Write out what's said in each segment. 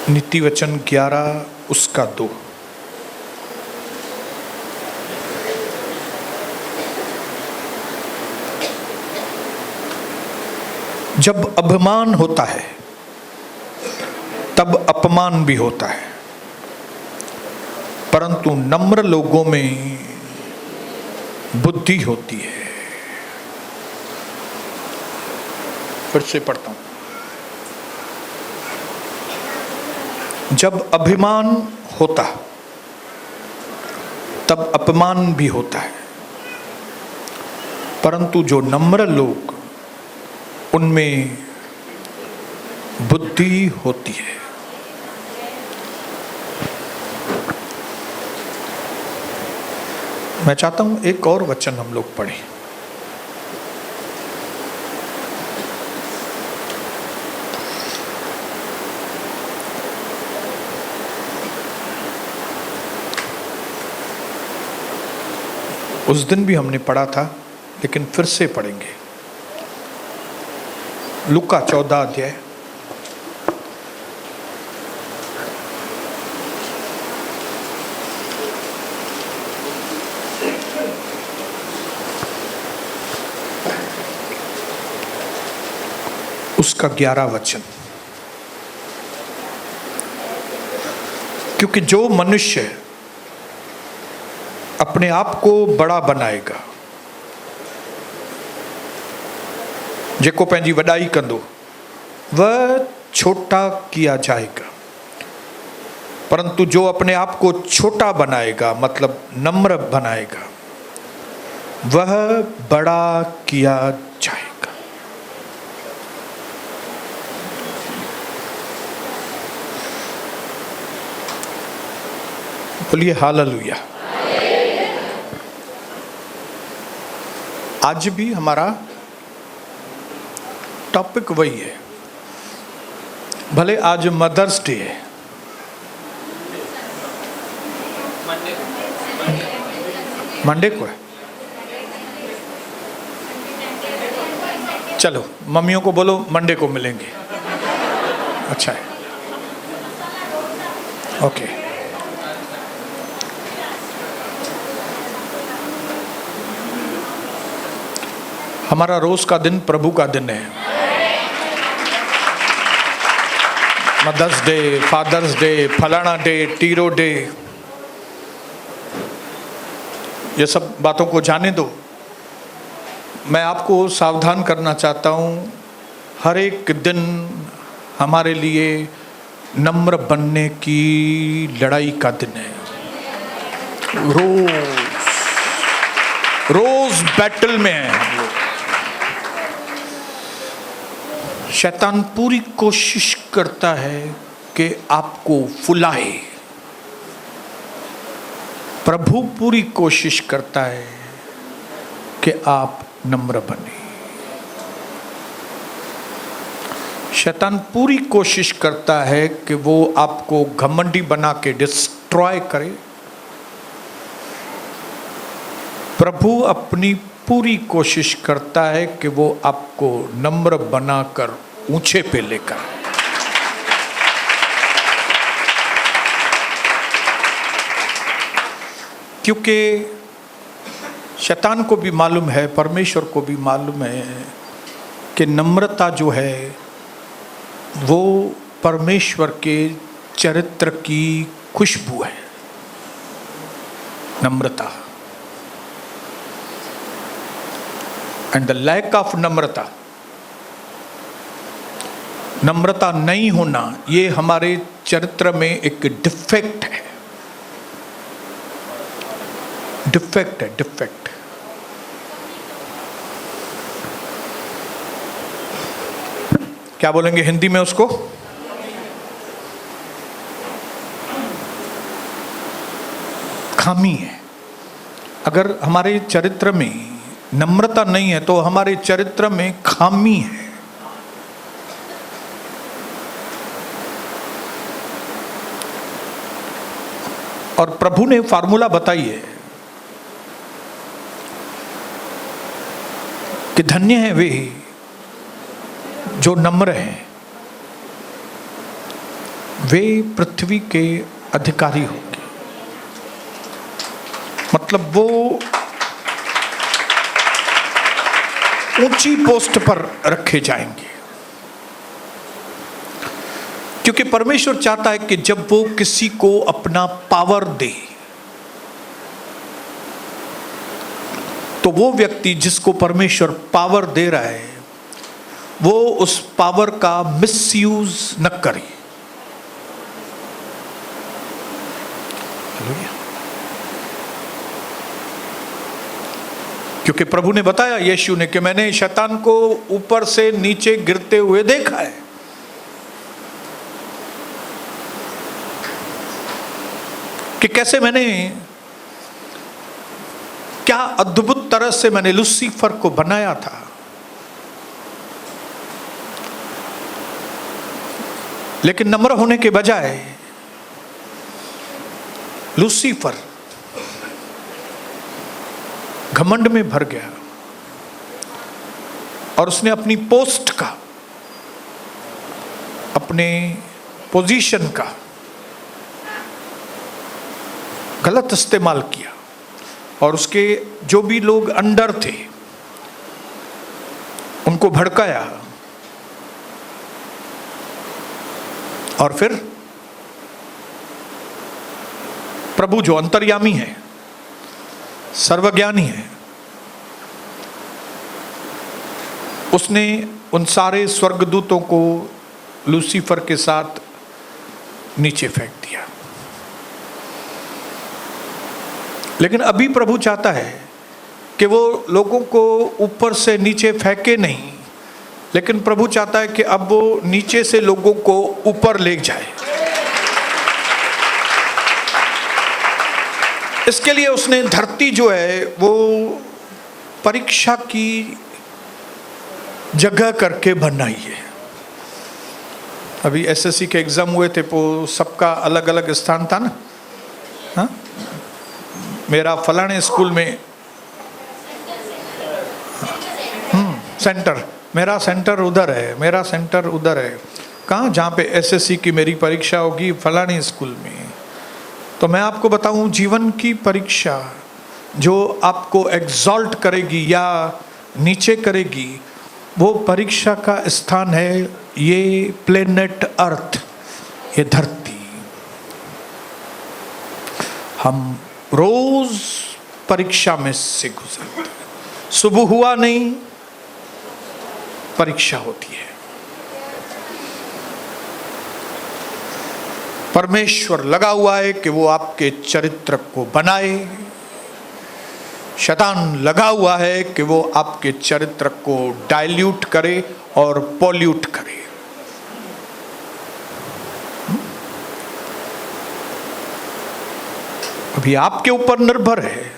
नीति वचन 11 उसका 2। जब अभिमान होता है तब अपमान भी होता है, परंतु नम्र लोगों में बुद्धि होती है। फिर से पढ़ता हूं। जब अभिमान होता तब अपमान भी होता है, परंतु जो नम्र लोग उनमें बुद्धि होती है। मैं चाहता हूं एक और वचन हम लोग पढ़ें। उस दिन भी हमने पढ़ा था, लेकिन फिर से पढ़ेंगे। लूका 14 अध्याय, उसका 11 वचन। क्योंकि जो मनुष्य अपने आप को बड़ा बनाएगा, जेको पंहिंजी वॾाई कंदो, वह छोटा किया जाएगा, परंतु जो अपने आप को छोटा बनाएगा, मतलब नम्र बनाएगा, वह बड़ा किया जाएगा। बोलिए हालेलुया। आज भी हमारा टॉपिक वही है। भले आज मदर्स डे है, मंडे को है। चलो मम्मियों को बोलो मंडे को मिलेंगे। अच्छा है, ओके। हमारा रोज का दिन प्रभु का दिन है। मदर्स डे, फादर्स डे, फलाना डे, टीरो डे, ये सब बातों को जाने दो। मैं आपको सावधान करना चाहता हूँ, हर एक दिन हमारे लिए नम्र बनने की लड़ाई का दिन है। रोज बैटल में है हम लोग। शैतान पूरी कोशिश करता है कि आपको फुलाए, प्रभु पूरी कोशिश करता है कि आप नम्र बने। शैतान पूरी कोशिश करता है कि वो आपको घमंडी बना के डिस्ट्रॉय करे। प्रभु अपनी पूरी कोशिश करता है कि वो आपको नम्र बनाकर ऊंचे पे लेकर। क्योंकि शैतान को भी मालूम है, परमेश्वर को भी मालूम है कि नम्रता जो है वो परमेश्वर के चरित्र की खुशबू है। नम्रता एंड द लैक ऑफ नम्रता, नम्रता नहीं होना, ये हमारे चरित्र में एक डिफेक्ट है। डिफेक्ट है, डिफेक्ट। क्या बोलेंगे हिंदी में उसको? खामी है। अगर हमारे चरित्र में नम्रता नहीं है तो हमारे चरित्र में खामी है। और प्रभु ने फार्मूला बताई है कि धन्य है वे जो नम्र हैं, वे पृथ्वी के अधिकारी होंगे। मतलब वो ऊंची पोस्ट पर रखे जाएंगे, क्योंकि परमेश्वर चाहता है कि जब वो किसी को अपना पावर दे तो वो व्यक्ति जिसको परमेश्वर पावर दे रहा है वो उस पावर का मिसयूज न करे। क्योंकि प्रभु ने बताया, यीशु ने, कि मैंने शैतान को ऊपर से नीचे गिरते हुए देखा है। कि कैसे मैंने, क्या अद्भुत तरह से मैंने लूसीफर को बनाया था। लेकिन नम्र होने के बजाय लूसीफर घमंड में भर गया और उसने अपनी पोस्ट का, अपने पोजीशन का गलत इस्तेमाल किया और उसके जो भी लोग अंडर थे उनको भड़काया। और फिर प्रभु जो अंतर्यामी है, सर्वज्ञानी है, उसने उन सारे स्वर्गदूतों को लूसीफर के साथ नीचे फेंक दिया। लेकिन अभी प्रभु चाहता है कि वो लोगों को ऊपर से नीचे फेंके नहीं, लेकिन प्रभु चाहता है कि अब वो नीचे से लोगों को ऊपर ले जाए। इसके लिए उसने धरती जो है वो परीक्षा की जगह करके बनाई है। अभी एसएससी के एग्जाम हुए थे तो सबका अलग अलग स्थान था ना। हाँ, मेरा फलाने स्कूल में सेंटर, मेरा सेंटर उधर है, मेरा सेंटर उधर है। कहाँ? जहाँ पे एसएससी की मेरी परीक्षा होगी फलाने स्कूल में। तो मैं आपको बताऊं, जीवन की परीक्षा जो आपको एग्जॉल्ट करेगी या नीचे करेगी, वो परीक्षा का स्थान है ये प्लेनेट अर्थ, ये धरती। हम रोज परीक्षा में से गुजरते, सुबह हुआ नहीं परीक्षा होती है। परमेश्वर लगा हुआ है कि वो आपके चरित्र को बनाए, शैतान लगा हुआ है कि वो आपके चरित्र को डाइल्यूट करे और पॉल्यूट करे। अभी आपके ऊपर निर्भर है,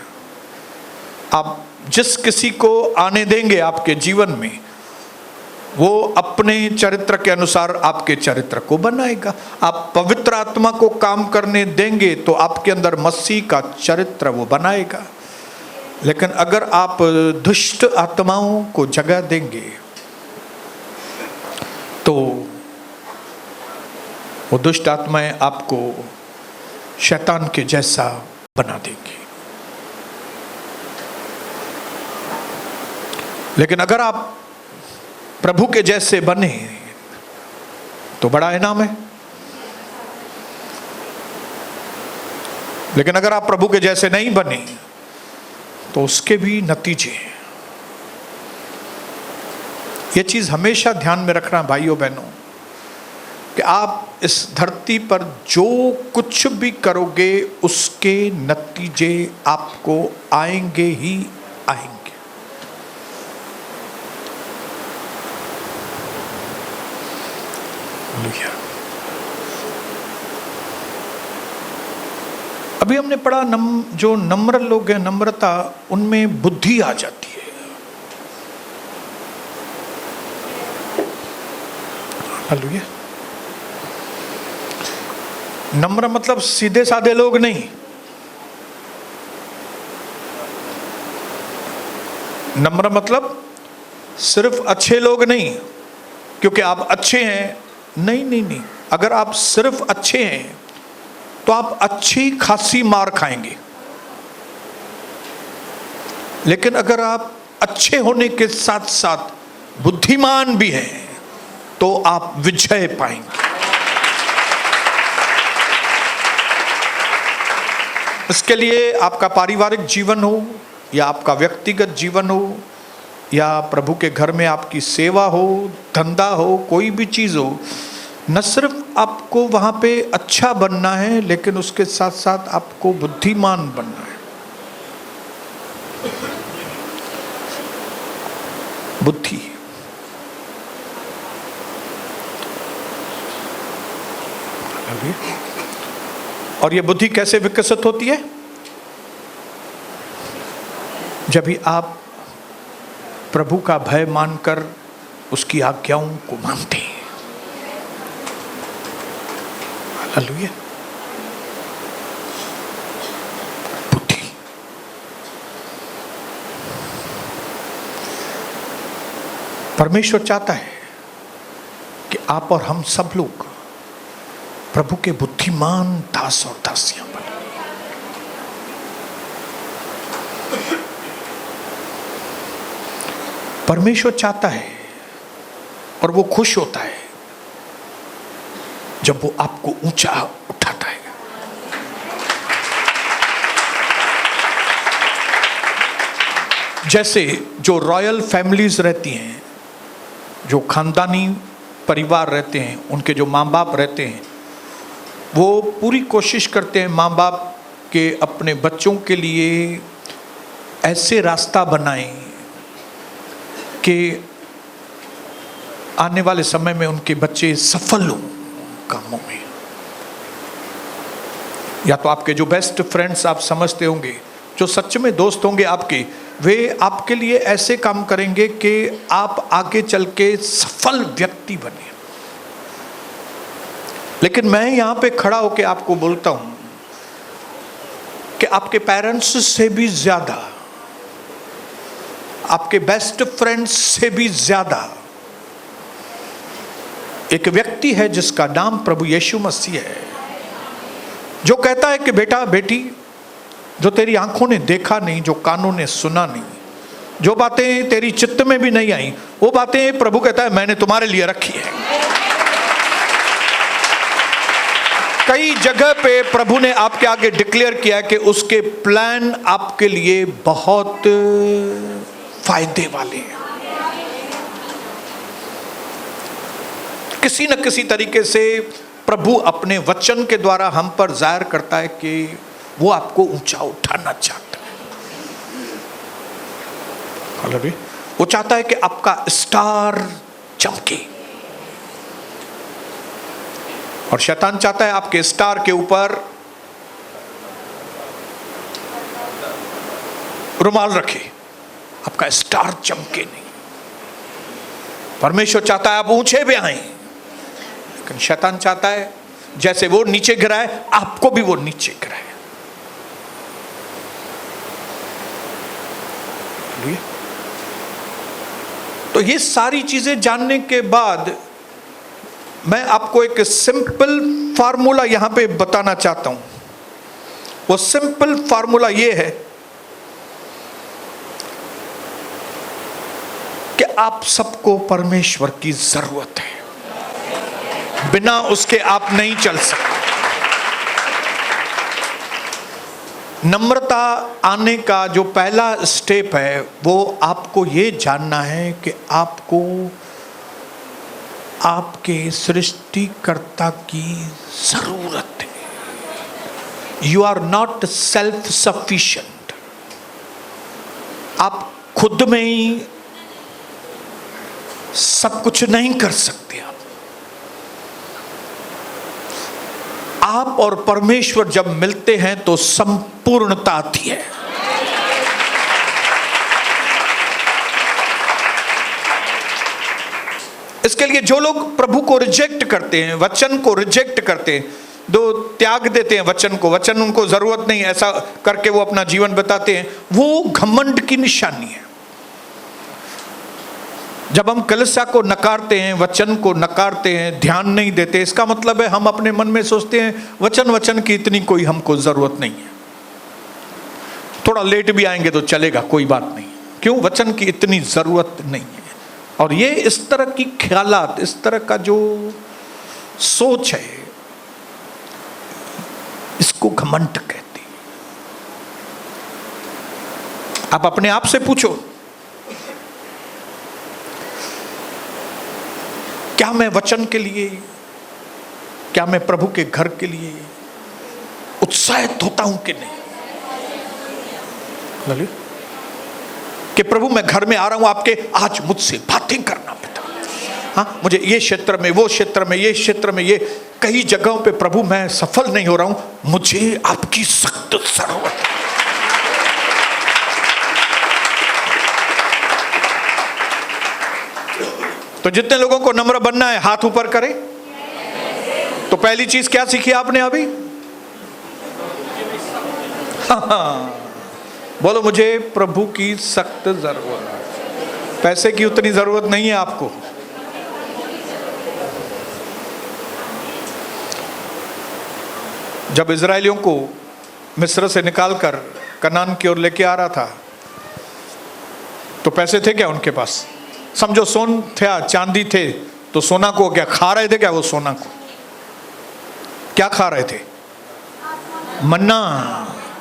आप जिस किसी को आने देंगे आपके जीवन में, वो अपने चरित्र के अनुसार आपके चरित्र को बनाएगा। आप पवित्र आत्मा को काम करने देंगे तो आपके अंदर मसीह का चरित्र वो बनाएगा। लेकिन अगर आप दुष्ट आत्माओं को जगह देंगे तो वो दुष्ट आत्माएं आपको शैतान के जैसा बना देंगी। लेकिन अगर आप प्रभु के जैसे बने तो बड़ा इनाम है। लेकिन अगर आप प्रभु के जैसे नहीं बने तो उसके भी नतीजे हैं। ये चीज हमेशा ध्यान में रखना भाइयों बहनों, कि आप इस धरती पर जो कुछ भी करोगे उसके नतीजे आपको आएंगे ही आएंगे। अभी हमने पढ़ा जो नम्र लोग हैं, नम्रता, उनमें बुद्धि आ जाती है। हालेलुया। नम्र मतलब सीधे साधे लोग नहीं। नम्र मतलब सिर्फ अच्छे लोग नहीं, क्योंकि आप अच्छे हैं, नहीं नहीं नहीं। अगर आप सिर्फ अच्छे हैं तो आप अच्छी खासी मार खाएंगे, लेकिन अगर आप अच्छे होने के साथ साथ बुद्धिमान भी हैं तो आप विजय पाएंगे। इसके लिए आपका पारिवारिक जीवन हो या आपका व्यक्तिगत जीवन हो या प्रभु के घर में आपकी सेवा हो, धंधा हो, कोई भी चीज हो, न सिर्फ आपको वहां पे अच्छा बनना है लेकिन उसके साथ साथ आपको बुद्धिमान बनना है। बुद्धि, और ये बुद्धि कैसे विकसित होती है? जब भी आप प्रभु का भय मानकर उसकी आज्ञाओं को मानते हैं। हालेलुया। बुद्धि, परमेश्वर चाहता है कि आप और हम सब लोग प्रभु के बुद्धिमान दास और दासियां बने। परमेश्वर चाहता है और वो खुश होता है जब वो आपको ऊंचा उठाता है। जैसे जो रॉयल फैमिलीज रहती हैं, जो खानदानी परिवार रहते हैं, उनके जो माँ बाप रहते हैं, वो पूरी कोशिश करते हैं माँ बाप के अपने बच्चों के लिए ऐसे रास्ता बनाएं कि आने वाले समय में उनके बच्चे सफल हों कामों में। या तो आपके जो बेस्ट फ्रेंड्स आप समझते होंगे, जो सच में दोस्त होंगे आपके, वे आपके लिए ऐसे काम करेंगे कि आप आगे चल के सफल व्यक्ति बने। लेकिन मैं यहां पे खड़ा होकर आपको बोलता हूं कि आपके पेरेंट्स से भी ज्यादा, आपके बेस्ट फ्रेंड्स से भी ज्यादा एक व्यक्ति है जिसका नाम प्रभु यीशु मसीह है, जो कहता है कि बेटा बेटी, जो तेरी आंखों ने देखा नहीं, जो कानों ने सुना नहीं, जो बातें तेरी चित्त में भी नहीं आई, वो बातें प्रभु कहता है मैंने तुम्हारे लिए रखी है। कई जगह पे प्रभु ने आपके आगे डिक्लेयर किया कि उसके प्लान आपके लिए बहुत फायदे वाले हैं। किसी न किसी तरीके से प्रभु अपने वचन के द्वारा हम पर जाहिर करता है कि वो आपको ऊंचा उठाना चाहता है। वो चाहता है कि आपका स्टार चमके, और शैतान चाहता है आपके स्टार के ऊपर रुमाल रखे, आपका स्टार चमके नहीं। परमेश्वर चाहता है आप ऊंचे भी आए, लेकिन शैतान चाहता है जैसे वो नीचे गिराए आपको भी वो नीचे गिराए। तो ये सारी चीजें जानने के बाद मैं आपको एक सिंपल फार्मूला यहां पे बताना चाहता हूं। वो सिंपल फार्मूला ये है कि आप सबको परमेश्वर की जरूरत है, बिना उसके आप नहीं चल सकते। नम्रता आने का जो पहला स्टेप है वो आपको ये जानना है कि आपको आपके सृष्टिकर्ता की जरूरत है। You are not self sufficient. आप खुद में ही सब कुछ नहीं कर सकते। आप और परमेश्वर जब मिलते हैं तो संपूर्णता आती है। इसके लिए जो लोग प्रभु को रिजेक्ट करते हैं, वचन को रिजेक्ट करते हैं, दो त्याग देते हैं वचन को, वचन उनको जरूरत नहीं, ऐसा करके वो अपना जीवन बताते हैं, वो घमंड की निशानी है। जब हम कलीसिया को नकारते हैं, वचन को नकारते हैं, ध्यान नहीं देते, इसका मतलब है हम अपने मन में सोचते हैं वचन की इतनी कोई हमको जरूरत नहीं है, थोड़ा लेट भी आएंगे तो चलेगा, कोई बात नहीं, क्यों, वचन की इतनी जरूरत नहीं है। और ये इस तरह की ख्यालात, इस तरह का जो सोच है, इसको घमंड कहते हैं। आप अपने आप से पूछो, क्या मैं वचन के लिए, क्या मैं प्रभु के घर के लिए उत्साहित होता हूं कि नहीं? कि प्रभु मैं घर में आ रहा हूं आपके, आज मुझसे बातें करना पिता, हाँ मुझे ये क्षेत्र में, वो क्षेत्र में, ये क्षेत्र में, ये कई जगहों पे प्रभु मैं सफल नहीं हो रहा हूं, मुझे आपकी सख्त जरूरत है। तो जितने लोगों को नम्र बनना है हाथ ऊपर करें। तो पहली चीज क्या सीखी आपने अभी? हाँ, बोलो मुझे प्रभु की सख्त जरूरत है। पैसे की उतनी जरूरत नहीं है आपको। जब इजरायलियों को मिस्र से निकालकर कनान की ओर लेके आ रहा था तो पैसे थे क्या उनके पास? समझो सोन था, चांदी थे, तो सोना को क्या खा रहे थे? क्या वो सोना को क्या खा रहे थे? मन्ना।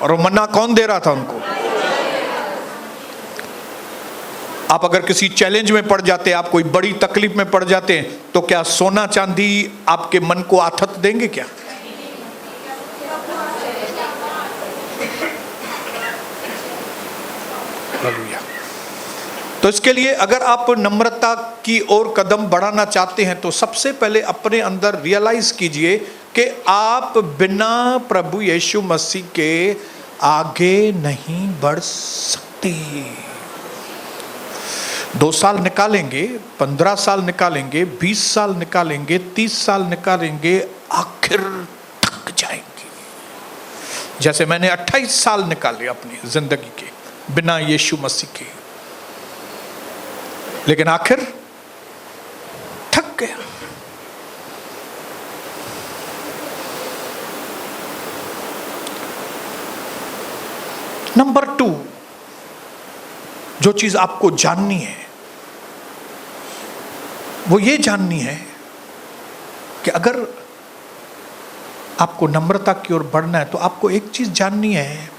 और वो मन्ना कौन दे रहा था उनको? आप अगर किसी चैलेंज में पड़ जाते, आप कोई बड़ी तकलीफ में पड़ जाते हैं, तो क्या सोना चांदी आपके मन को आथत देंगे क्या? हालेलुया। तो इसके लिए अगर आप नम्रता की ओर कदम बढ़ाना चाहते हैं तो सबसे पहले अपने अंदर रियलाइज कीजिए कि आप बिना प्रभु यीशु मसीह के आगे नहीं बढ़ सकते। 2 साल निकालेंगे, 15 साल निकालेंगे, 20 साल निकालेंगे, 30 साल निकालेंगे, आखिर थक जाएंगे। जैसे मैंने 28 साल निकाले अपनी जिंदगी के बिना यीशु मसीह के, लेकिन आखिर थक गया। नंबर 2, जो चीज आपको जाननी है वो ये जाननी है कि अगर आपको नम्रता की ओर बढ़ना है तो आपको एक चीज जाननी है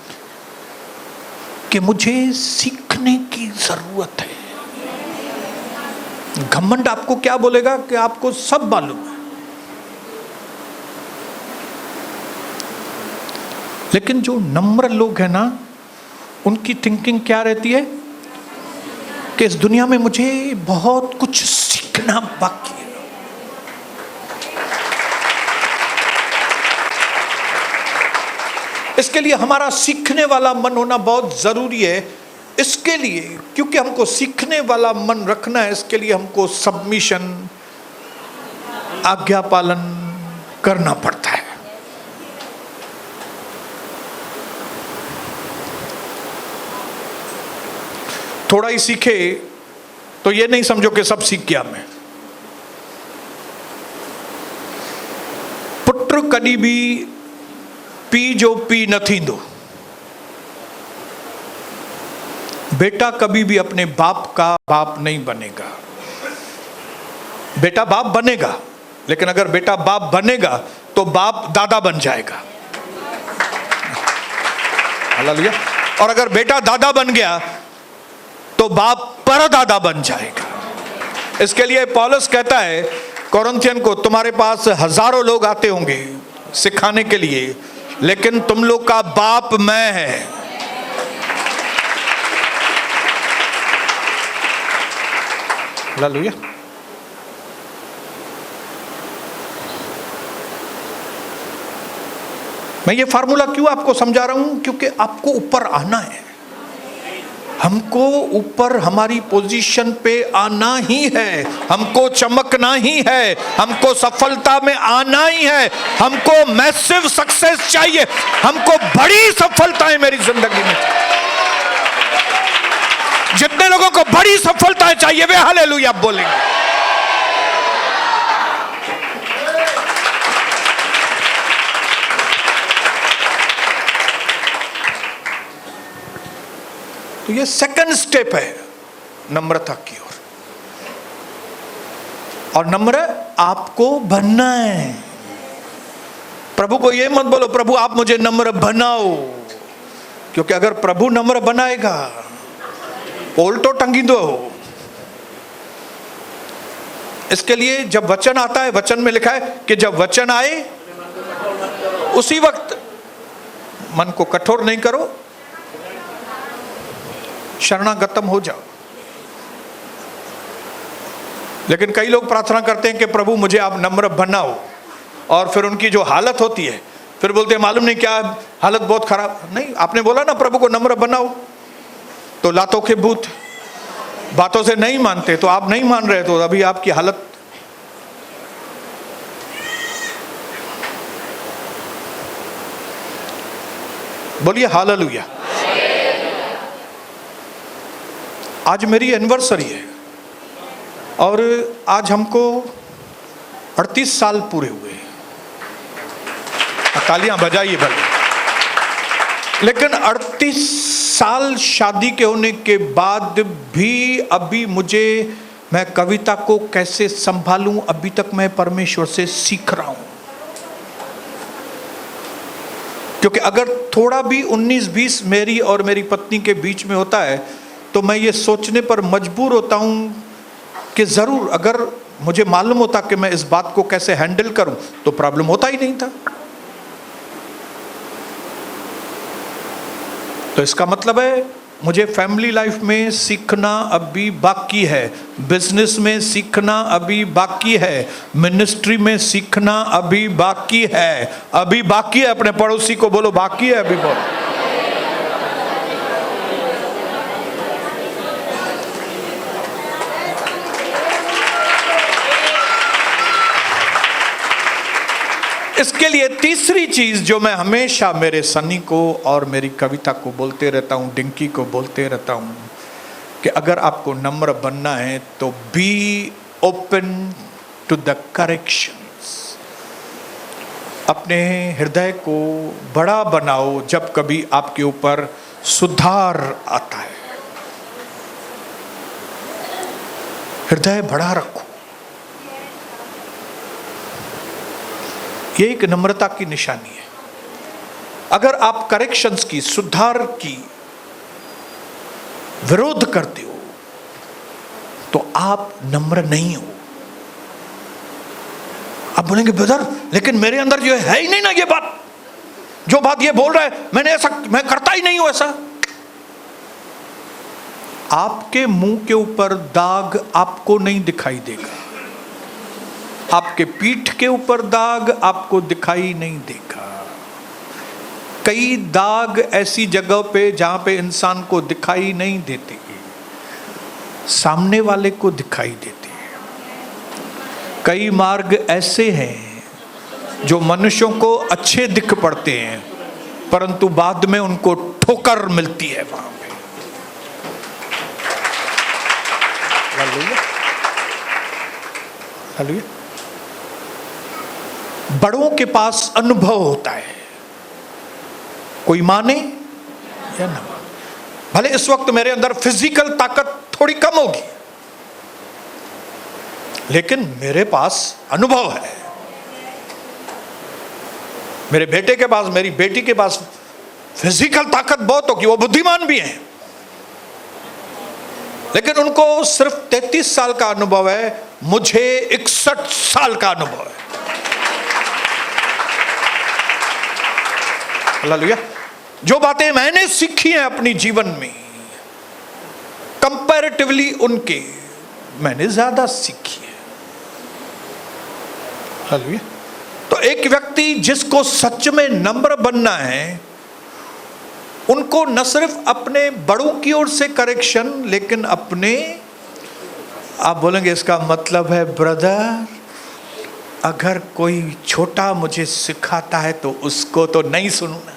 कि मुझे सीखने की जरूरत है। घमंड आपको क्या बोलेगा कि आपको सब मालूम है, लेकिन जो नम्र लोग हैं ना, उनकी थिंकिंग क्या रहती है कि इस दुनिया में मुझे बहुत कुछ सीखना बाकी है। इसके लिए हमारा सीखने वाला मन होना बहुत जरूरी है। इसके लिए, क्योंकि हमको सीखने वाला मन रखना है, इसके लिए हमको सबमिशन, आज्ञा पालन करना पड़ता है। थोड़ा ही सीखे तो ये नहीं समझो कि सब सीख गया मैं। पुत्र कदी भी पी जो पी न थींदो। बेटा कभी भी अपने बाप का बाप नहीं बनेगा। बेटा बाप बनेगा, लेकिन अगर बेटा बाप बनेगा तो बाप दादा बन जाएगा। हालेलुया। और अगर बेटा दादा बन गया तो बाप परदादा बन जाएगा। इसके लिए पौलुस कहता है कोरिन्थियन को, तुम्हारे पास हजारों लोग आते होंगे सिखाने के लिए, लेकिन तुम लोग का बाप मैं है। हालेलुया। मैं ये फार्मूला क्यों आपको समझा रहा हूं? क्योंकि आपको ऊपर आना है। हमको ऊपर हमारी पोजीशन पे आना ही है, हमको चमकना ही है, हमको सफलता में आना ही है, हमको मैसिव सक्सेस चाहिए, हमको बड़ी सफलताएं मेरी जिंदगी में। जितने लोगों को बड़ी सफलताएं चाहिए वे हालेलुया बोलेंगे। तो ये सेकंड स्टेप है नम्रता की ओर। और नम्र आपको बनना है। प्रभु को ये मत बोलो प्रभु आप मुझे नम्र बनाओ, क्योंकि अगर प्रभु नम्र बनाएगा उल्टो टंगी दो। इसके लिए जब वचन आता है, वचन में लिखा है कि जब वचन आए उसी वक्त मन को कठोर नहीं करो, शरणागतम हो जाओ। लेकिन कई लोग प्रार्थना करते हैं कि प्रभु मुझे आप नम्र बनाओ, और फिर उनकी जो हालत होती है फिर बोलते हैं मालूम नहीं क्या हालत बहुत खराब। नहीं, आपने बोला ना प्रभु को नम्र बनाओ, तो लातों के भूत बातों से नहीं मानते, तो आप नहीं मान रहे, तो अभी आपकी हालत। बोलिए हालेलुया। आज मेरी एनिवर्सरी है और आज हमको 38 साल पूरे हुए। तालियां बजाइए भले। लेकिन 38 साल शादी के होने के बाद भी अभी मैं कविता को कैसे संभालूं, अभी तक मैं परमेश्वर से सीख रहा हूं। क्योंकि अगर थोड़ा भी 19-20 मेरी और मेरी पत्नी के बीच में होता है तो मैं ये सोचने पर मजबूर होता हूं कि जरूर अगर मुझे मालूम होता कि मैं इस बात को कैसे हैंडल करूं तो प्रॉब्लम होता ही नहीं था। तो इसका मतलब है मुझे फैमिली लाइफ में सीखना अभी बाकी है, बिजनेस में सीखना अभी बाकी है, मिनिस्ट्री में सीखना अभी बाकी है। अभी बाकी है। अपने पड़ोसी को बोलो बाकी है अभी बहुत। इसके लिए तीसरी चीज जो मैं हमेशा मेरे सनी को और मेरी कविता को बोलते रहता हूं, डिंकी को बोलते रहता हूं, कि अगर आपको नम्र बनना है तो be open to the corrections. अपने हृदय को बड़ा बनाओ जब कभी आपके ऊपर सुधार आता है। हृदय बड़ा रखो। ये एक नम्रता की निशानी है। अगर आप करेक्शंस की, सुधार की विरोध करते हो तो आप नम्र नहीं हो। आप बोलेंगे ब्रदर लेकिन मेरे अंदर जो है ही नहीं ना ये बात, जो बात ये बोल रहा है मैं करता ही नहीं हूं ऐसा। आपके मुंह के ऊपर दाग आपको नहीं दिखाई देगा, आपके पीठ के ऊपर दाग आपको दिखाई नहीं देगा। कई दाग ऐसी जगह पे जहां पे इंसान को दिखाई नहीं देते, सामने वाले को दिखाई देते हैं। कई मार्ग ऐसे हैं जो मनुष्यों को अच्छे दिख पड़ते हैं परंतु बाद में उनको ठोकर मिलती है वहां पे। Hallelujah hallelujah. बड़ों के पास अनुभव होता है, कोई माने या ना माने। भले इस वक्त मेरे अंदर फिजिकल ताकत थोड़ी कम होगी लेकिन मेरे पास अनुभव है। मेरे बेटे के पास, मेरी बेटी के पास फिजिकल ताकत बहुत होगी, वो बुद्धिमान भी हैं, लेकिन उनको सिर्फ 33 साल का अनुभव है, मुझे 61 साल का अनुभव है। हालेलुया। जो बातें मैंने सीखी हैं अपनी जीवन में कंपैरेटिवली उनके मैंने ज्यादा सीखी है। हालेलुया। तो एक व्यक्ति जिसको सच में नम्र बनना है उनको न सिर्फ अपने बड़ों की ओर से करेक्शन, लेकिन अपने, आप बोलेंगे इसका मतलब है ब्रदर अगर कोई छोटा मुझे सिखाता है तो उसको तो नहीं सुनूंगा।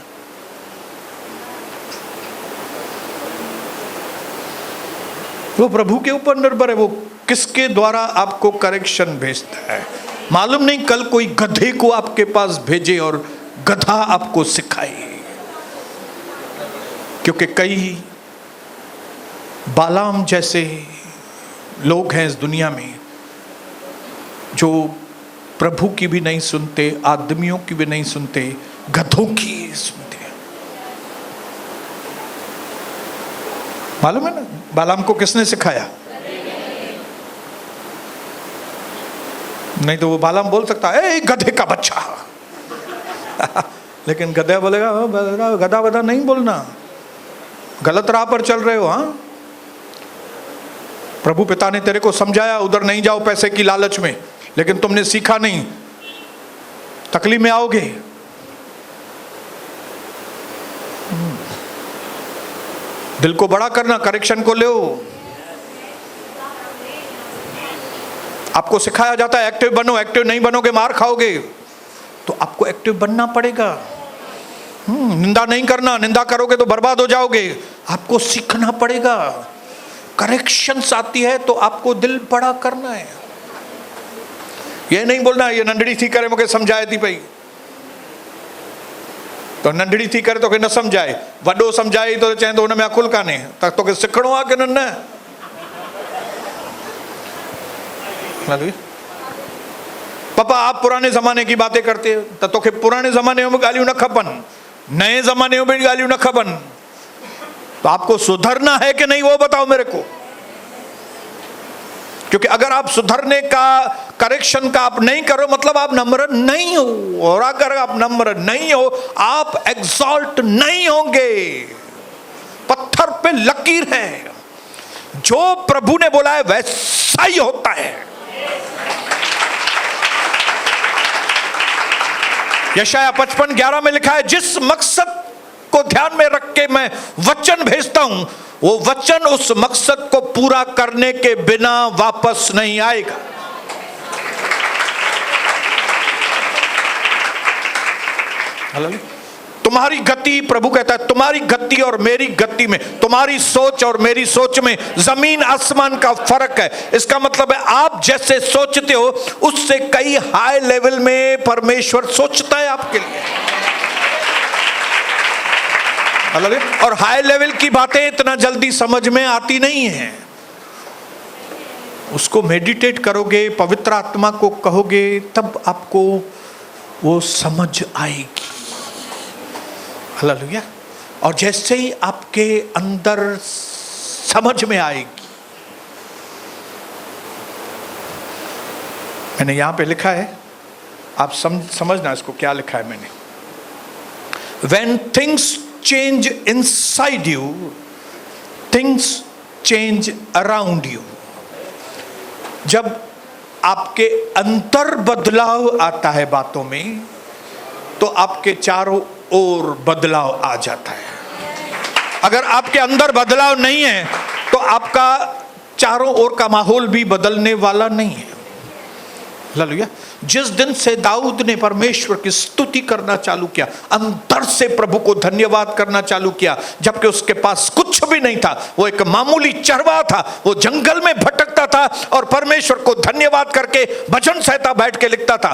वो प्रभु के ऊपर निर्भर है, वो किसके द्वारा आपको करेक्शन भेजता है। मालूम नहीं कल कोई गधे को आपके पास भेजे और गधा आपको सिखाए, क्योंकि कई बालाम जैसे लोग हैं इस दुनिया में जो प्रभु की भी नहीं सुनते, आदमियों की भी नहीं सुनते, गधों की सुनते हैं। मालूम है ना बालाम को किसने सिखाया? नहीं तो वो बालाम बोल सकता है ए गधे का बच्चा लेकिन गधा बोलेगा गधा गधा नहीं बोलना, गलत राह पर चल रहे हो। हाँ, प्रभु पिता ने तेरे को समझाया उधर नहीं जाओ पैसे की लालच में, लेकिन तुमने सीखा नहीं, तकलीफ में आओगे। दिल को बड़ा करना, करेक्शन को लो। आपको सिखाया जाता है एक्टिव बनो, एक्टिव नहीं बनोगे मार खाओगे, तो आपको एक्टिव बनना पड़ेगा। निंदा नहीं करना, निंदा करोगे तो बर्बाद हो जाओगे। आपको सीखना पड़ेगा। करेक्शंस आती है तो आपको दिल बड़ा करना है। ये नहीं बोलना ये नंढड़ी थी करे मुझे समझाए थी भाई, तो नंढड़ी थी करे तो न समझाए, वडो समझाए तो चए तो उनमें अकुल काने, तो सिखणो आ कि न। पापा आप पुराने जमाने की बातें करते हो तो तोखे पुराने जमाने में गालियों न खपन, नए जमाने में भी गालियों न खपन, तो आपको सुधरना है कि नहीं वो बताओ मेरे को। क्योंकि अगर आप सुधरने का, करेक्शन का आप नहीं करो मतलब आप नम्र नहीं हो, और अगर आप नम्र नहीं हो आप एग्जॉल्ट नहीं होंगे। पत्थर पे लकीर है, जो प्रभु ने बोला है वैसा ही होता है। यशाया 55:11 में लिखा है जिस मकसद को ध्यान में रख के मैं वचन भेजता हूं वो वचन उस मकसद को पूरा करने के बिना वापस नहीं आएगा। तुम्हारी गति, प्रभु कहता है तुम्हारी गति और मेरी गति में, तुम्हारी सोच और मेरी सोच में जमीन आसमान का फर्क है। इसका मतलब है आप जैसे सोचते हो उससे कई हाई लेवल में परमेश्वर सोचता है आपके लिए। और हाई लेवल की बातें इतना जल्दी समझ में आती नहीं है। उसको मेडिटेट करोगे, पवित्र आत्मा को कहोगे, तब आपको वो समझ आएगी। हालेलुया। और जैसे ही आपके अंदर समझ में आएगी, मैंने यहां पे लिखा है, आप समझना इसको क्या लिखा है मैंने। When things change inside you, things change around you। जब आपके अंतर बदलाव आता है बातों में, तो आपके चारों ओर बदलाव आ जाता है। अगर आपके अंदर बदलाव नहीं है तो आपका चारों ओर का माहौल भी बदलने वाला नहीं है। हालेलुया। जिस दिन से दाऊद ने परमेश्वर की स्तुति करना चालू किया, अंदर से प्रभु को धन्यवाद करना चालू किया, जबकि उसके पास कुछ भी नहीं था, वो एक मामूली चरवाहा था, वो जंगल में भटकता था और परमेश्वर को धन्यवाद करके भजन संहिता बैठ के लिखता था।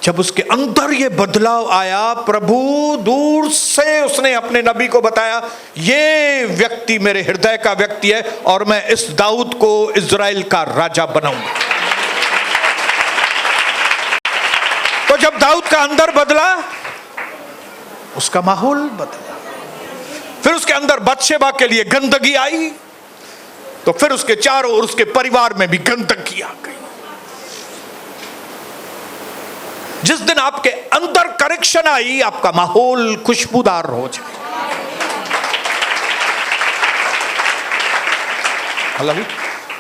जब उसके अंदर ये बदलाव आया, प्रभु दूर से उसने अपने नबी को बताया ये व्यक्ति मेरे हृदय का व्यक्ति है और मैं इस दाऊद को इज़राइल का राजा बनाऊंगा। तो जब दाऊद का अंदर बदला, उसका माहौल बदला। फिर उसके अंदर बत्शेबा के लिए गंदगी आई, तो फिर उसके चारों ओर उसके परिवार में भी गंदगी आ गई। जिस दिन आपके अंदर करेक्शन आई, आपका माहौल खुशबूदार हो जाए।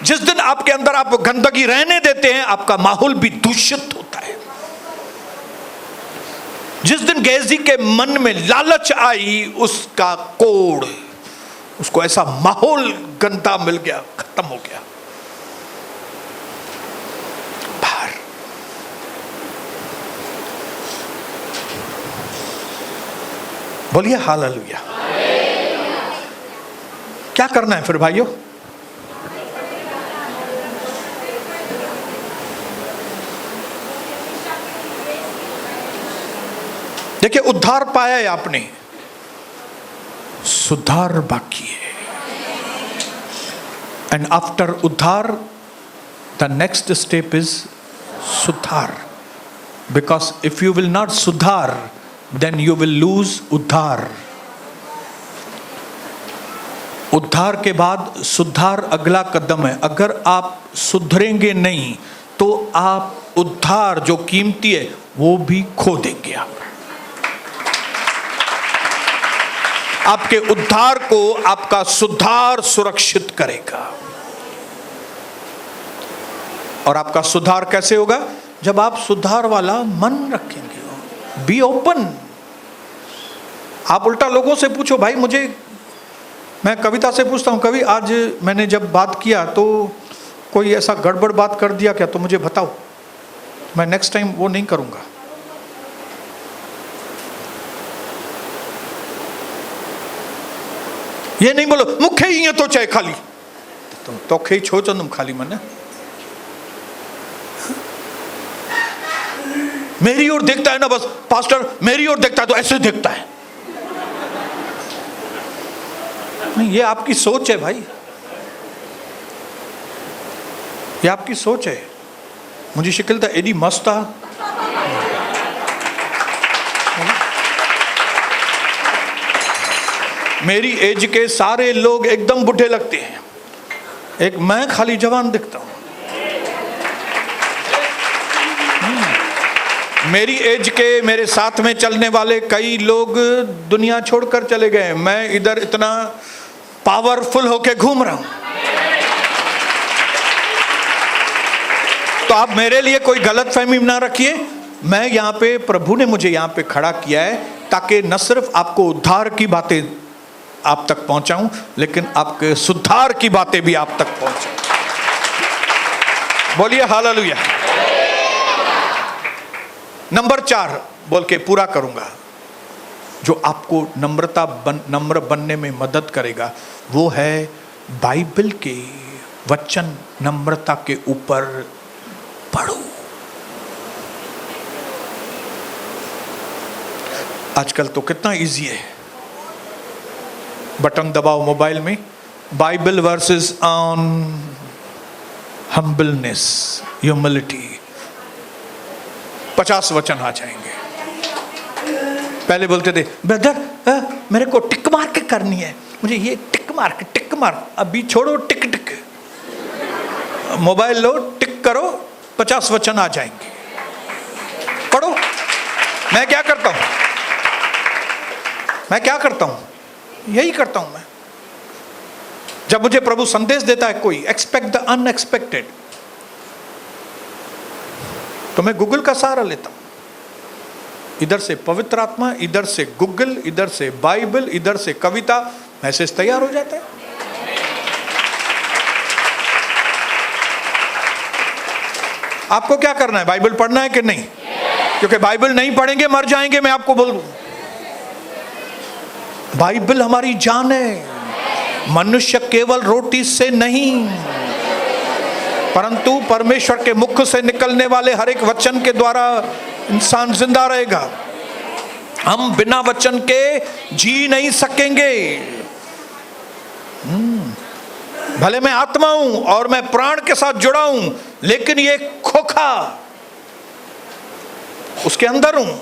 जिस दिन आपके अंदर आप गंदगी रहने देते हैं, आपका माहौल भी दूषित होता है। जिस दिन गेजी के मन में लालच आई, उसका कोड, उसको ऐसा माहौल गंदा मिल गया, खत्म हो गया। बाहर बोलिए हालेलुया। क्या करना है फिर भाइयों? देखिए, उद्धार पाया है आपने, सुधार बाकी है। एंड आफ्टर उद्धार द नेक्स्ट स्टेप इज सुधार, because if you will not सुधार देन यू विल लूज उद्धार। उद्धार के बाद सुधार अगला कदम है। अगर आप सुधरेंगे नहीं तो आप उद्धार जो कीमती है वो भी खो देंगे। आपके उद्धार को आपका सुधार सुरक्षित करेगा। और आपका सुधार कैसे होगा? जब आप सुधार वाला मन रखेंगे। Be open. आप उल्टा लोगों से पूछो, भाई मुझे, मैं कविता से पूछता हूँ, कवि आज मैंने जब बात किया तो कोई ऐसा गड़बड़ बात कर दिया क्या, तो मुझे बताओ, मैं नेक्स्ट टाइम वो नहीं करूँगा। ये नहीं बोलो मुखे ही तो चाहे खाली, तुम तो खे छो तुम खाली मन मेरी ओर देखता है ना, बस पास्टर मेरी ओर देखता है तो ऐसे देखता है। नहीं, ये आपकी सोच है भाई, ये आपकी सोच है। मुझे शिकल था एडी मस्त था, मेरी एज के सारे लोग एकदम बूढ़े लगते हैं, एक मैं खाली जवान दिखता हूं। मेरी एज के मेरे साथ में चलने वाले कई लोग दुनिया छोड़कर चले गए, मैं इधर इतना पावरफुल होके घूम रहा हूं। तो आप मेरे लिए कोई गलत फहमी ना रखिए। मैं यहां पे, प्रभु ने मुझे यहां पे खड़ा किया है ताकि न सिर्फ आपको उद्धार की बातें आप तक पहुंचाऊं, लेकिन आपके सुधार की बातें भी आप तक पहुंचाऊं। बोलिए हालेलुया। नंबर 4 बोल के पूरा करूंगा, जो आपको नम्र बनने में मदद करेगा, वो है बाइबल के वचन नम्रता के ऊपर पढ़ो। आजकल तो कितना इजी है, बटन दबाओ मोबाइल में, Bible versus on humbleness, humility, 50 वचन आ जाएंगे। पहले बोलते थे ब्रदर मेरे को टिक मार्क करनी है, मुझे ये टिक मार्क, अभी छोड़ो टिक टिक, मोबाइल लो, टिक करो, 50 वचन आ जाएंगे। पढ़ो। मैं क्या करता हूं? यही करता हूं मैं। जब मुझे प्रभु संदेश देता है कोई, एक्सपेक्ट द अनएक्सपेक्टेड, तो मैं गूगल का सहारा लेता हूं। इधर से पवित्र आत्मा, इधर से गूगल, इधर से बाइबल, इधर से कविता, मैसेज तैयार हो जाता है। आपको क्या करना है? बाइबल पढ़ना है कि नहीं? क्योंकि बाइबल नहीं पढ़ेंगे मर जाएंगे, मैं आपको बोल दूं। बाइबल हमारी जान है। मनुष्य केवल रोटी से नहीं, परंतु परमेश्वर के मुख से निकलने वाले हर एक वचन के द्वारा इंसान जिंदा रहेगा। हम बिना वचन के जी नहीं सकेंगे। भले मैं आत्मा हूं और मैं प्राण के साथ जुड़ा हूं, लेकिन ये खोखा उसके अंदर हूं।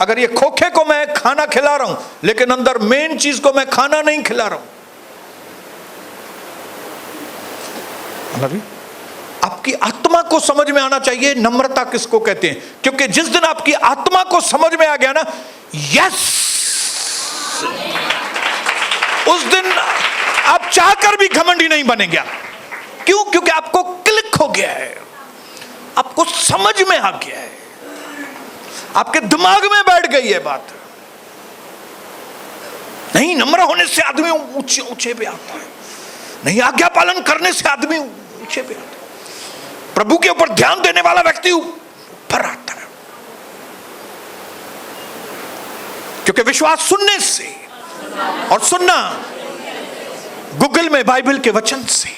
अगर ये खोखे को मैं खाना खिला रहा हूं, लेकिन अंदर मेन चीज को मैं खाना नहीं खिला रहा हूं। आपकी आत्मा को समझ में आना चाहिए नम्रता किसको कहते हैं, क्योंकि जिस दिन आपकी आत्मा को समझ में आ गया ना, यस, उस दिन आप चाहकर भी घमंडी नहीं बनेंगे। क्यों? क्योंकि आपको क्लिक हो गया है, आपको समझ में आ गया है, आपके दिमाग में बैठ गई है बात। नहीं, नम्र होने से आदमी ऊंचे ऊंचे पे आता है, नहीं आज्ञा पालन करने से आदमी ऊंचे पे आता है, प्रभु के ऊपर ध्यान देने वाला व्यक्ति ऊपर आता है। क्योंकि विश्वास सुनने से, और सुनना गूगल में बाइबल के वचन से।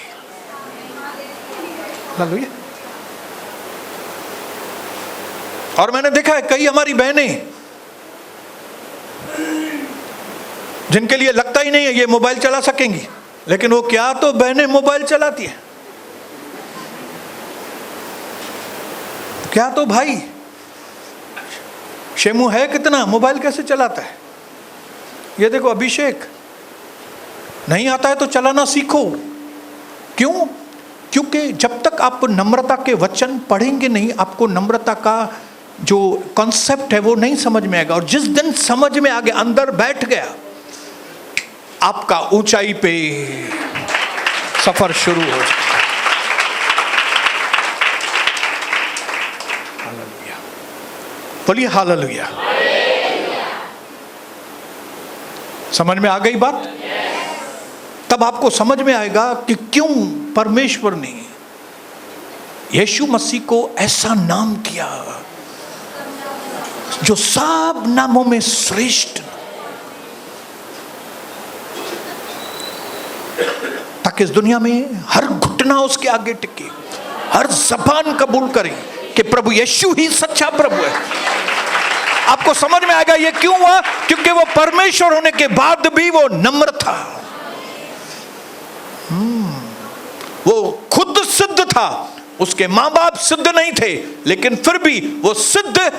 और मैंने देखा है कई हमारी बहनें जिनके लिए लगता ही नहीं है ये मोबाइल चला सकेंगी, लेकिन वो क्या तो बहनें मोबाइल चलाती हैं, क्या तो भाई शेमू है कितना मोबाइल कैसे चलाता है। ये देखो अभिषेक, नहीं आता है तो चलाना सीखो। क्यों? क्योंकि जब तक आप नम्रता के वचन पढ़ेंगे नहीं, आपको नम्रता का जो कॉन्सेप्ट है वो नहीं समझ में आएगा। और जिस दिन समझ में आ गया, अंदर बैठ गया, आपका ऊंचाई पे सफर शुरू हो जाए। हालेलुया, बोलिए हालेलुया। समझ में आ गई बात? तब आपको समझ में आएगा कि क्यों परमेश्वर ने यीशु मसीह को ऐसा नाम दिया जो सब नामों में श्रेष्ठ, ताकि इस दुनिया में हर घुटना उसके आगे टिके, हर जबान कबूल करे कि प्रभु यीशु ही सच्चा प्रभु है। आपको समझ में आएगा ये क्यों हुआ? क्योंकि वो परमेश्वर होने के बाद भी वो नम्र था। वो खुद सिद्ध था, उसके मां बाप सिद्ध नहीं थे, लेकिन फिर भी वो सिद्ध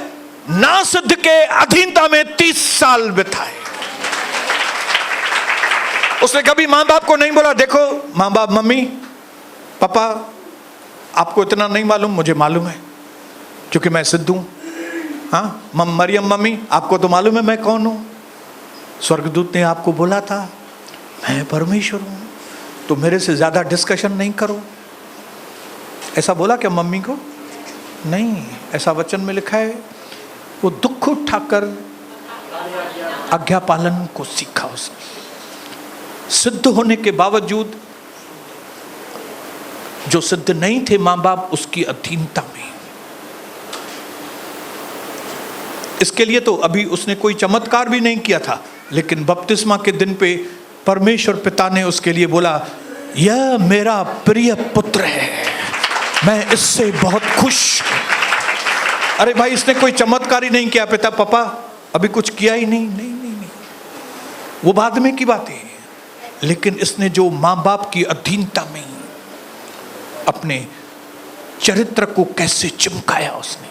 ना सिद्ध के अधीनता में 30 साल बिताए। उसने कभी मां बाप को नहीं बोला, देखो मां बाप, मम्मी पापा, आपको इतना नहीं मालूम, मुझे मालूम है क्योंकि मैं सिद्ध हूं। हाँ मरियम मम्मी, आपको तो मालूम है मैं कौन हूं, स्वर्गदूत ने आपको बोला था मैं परमेश्वर हूं, तो मेरे से ज्यादा डिस्कशन नहीं करो। ऐसा बोला क्या मम्मी को? नहीं, ऐसा वचन में लिखा है वो दुख उठाकर आज्ञा पालन को सीखा उसने। सिद्ध होने के बावजूद जो सिद्ध नहीं थे मां बाप, उसकी अधीनता में। इसके लिए तो अभी उसने कोई चमत्कार भी नहीं किया था, लेकिन बपतिस्मा के दिन पे परमेश्वर पिता ने उसके लिए बोला, यह मेरा प्रिय पुत्र है, मैं इससे बहुत खुश। अरे भाई, इसने कोई चमत्कार ही नहीं किया, पिता पापा अभी कुछ किया ही नहीं, नहीं नहीं नहीं, वो बाद में की बात है। लेकिन इसने जो मां बाप की अधीनता में अपने चरित्र को कैसे चमकाया उसने।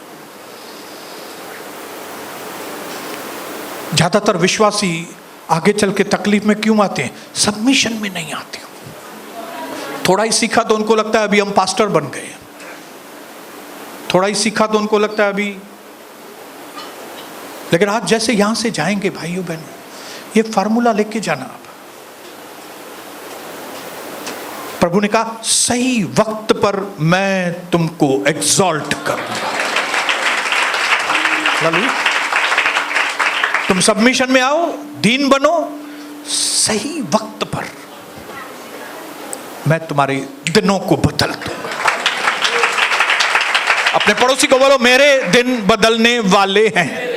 ज्यादातर विश्वासी आगे चल के तकलीफ में क्यों आते हैं? सबमिशन में नहीं आते। थोड़ा ही सीखा तो उनको लगता है अभी हम पास्टर बन गए, थोड़ा ही सीखा तो उनको लगता है अभी। लेकिन आज जैसे यहां से जाएंगे भाइयों बहनों, ये फार्मूला लेके जाना। आप प्रभु ने कहा सही वक्त पर मैं तुमको एग्जॉल्ट करूंगा। तुम सबमिशन में आओ, दीन बनो, सही वक्त पर मैं तुम्हारे दिनों को बदल दूंगा। अपने पड़ोसी को बोलो, मेरे दिन बदलने वाले हैं।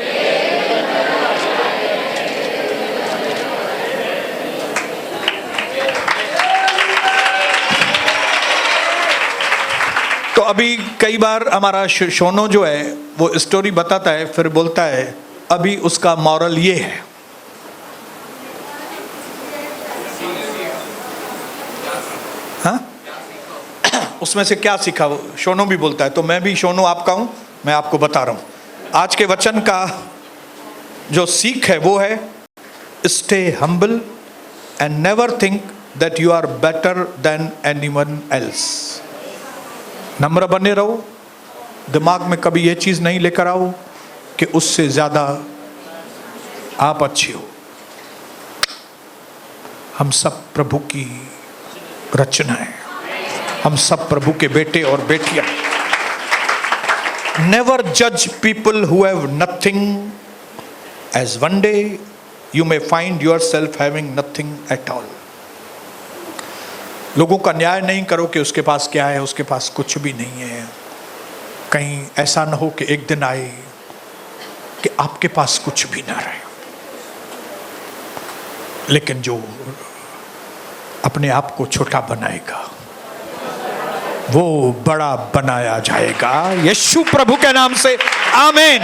तो अभी कई बार हमारा शोनो जो है वो स्टोरी बताता है, फिर बोलता है अभी उसका मॉरल ये है। हाँ? उसमें से क्या सीखा? वो शोनो भी बोलता है, तो मैं भी शोनो आपका हूं, मैं आपको बता रहा हूं। आज के वचन का जो सीख है वो है, stay humble and never think that you are better than anyone else. नम्र बने रहो, दिमाग में कभी ये चीज नहीं लेकर आओ कि उससे ज्यादा आप अच्छे हो। हम सब प्रभु की रचना है, हम सब प्रभु के बेटे और बेटियां। नेवर जज people who have nothing, as one day you may find yourself having nothing at all. लोगों का न्याय नहीं करो कि उसके पास क्या है, उसके पास कुछ भी नहीं है। कहीं ऐसा ना हो कि एक दिन आए कि आपके पास कुछ भी ना रहे। लेकिन जो अपने आप को छोटा बनाएगा वो बड़ा बनाया जाएगा। यीशु प्रभु के नाम से आमीन।